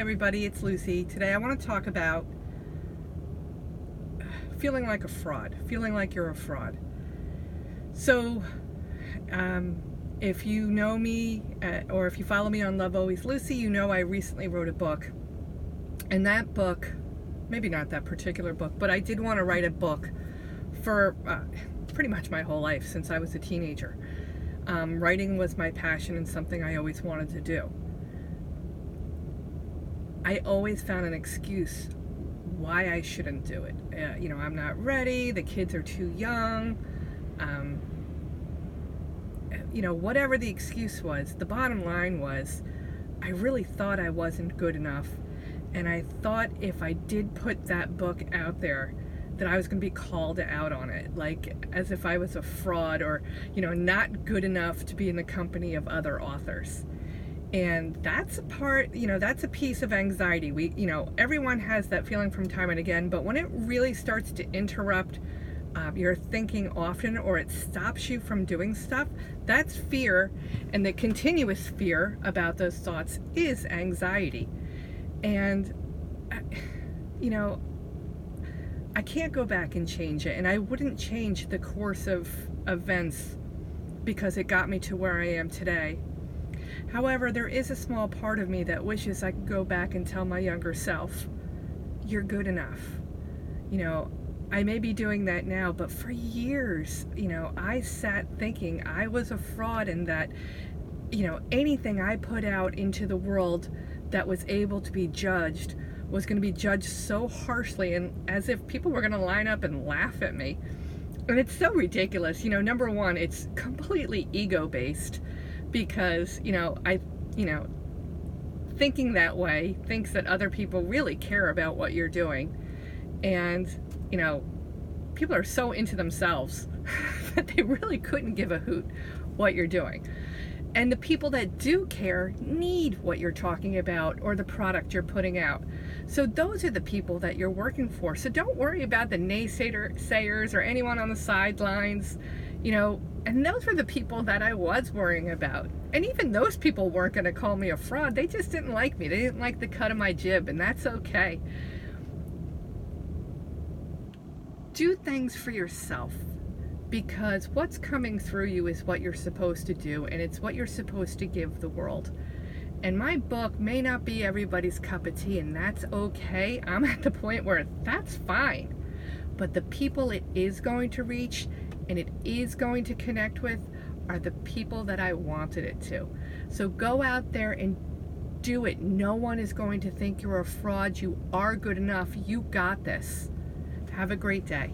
everybody, it's Lucie. Today I want to talk about feeling like a fraud, feeling like you're a fraud. So, if you know me or if you follow me on Love Always Lucie, you know I recently wrote a book. And that book, maybe not that particular book, but I did want to write a book for pretty much my whole life since I was a teenager. Writing was my passion and something I always wanted to do. I always found an excuse why I shouldn't do it. I'm not ready, the kids are too young, whatever the excuse was, the bottom line was I really thought I wasn't good enough, and I thought if I did put that book out there that I was going to be called out on it, like as if I was a fraud or, not good enough to be in the company of other authors. And that's a part, that's a piece of anxiety. Everyone has that feeling from time and again, but when it really starts to interrupt your thinking often, or it stops you from doing stuff, that's fear. And the continuous fear about those thoughts is anxiety. And, I can't go back and change it. And I wouldn't change the course of events because it got me to where I am today. However, there is a small part of me that wishes I could go back and tell my younger self, you're good enough. I may be doing that now, but for years, I sat thinking I was a fraud and that, anything I put out into the world that was able to be judged was going to be judged so harshly, and as if people were going to line up and laugh at me. And it's so ridiculous. Number one, it's completely ego-based. Because, thinking that way thinks that other people really care about what you're doing. And, people are so into themselves that they really couldn't give a hoot what you're doing. And the people that do care need what you're talking about or the product you're putting out. So those are the people that you're working for. So don't worry about the naysayers or anyone on the sidelines, and those were the people that I was worrying about. And even those people weren't going to call me a fraud. They just didn't like me. They didn't like the cut of my jib, and that's okay. Do things for yourself, because what's coming through you is what you're supposed to do, and it's what you're supposed to give the world. And my book may not be everybody's cup of tea, and that's okay. I'm at the point where that's fine. But the people it is going to reach and it is going to connect with are the people that I wanted it to. So go out there and do it. No one is going to think you're a fraud. You are good enough. You got this. Have a great day.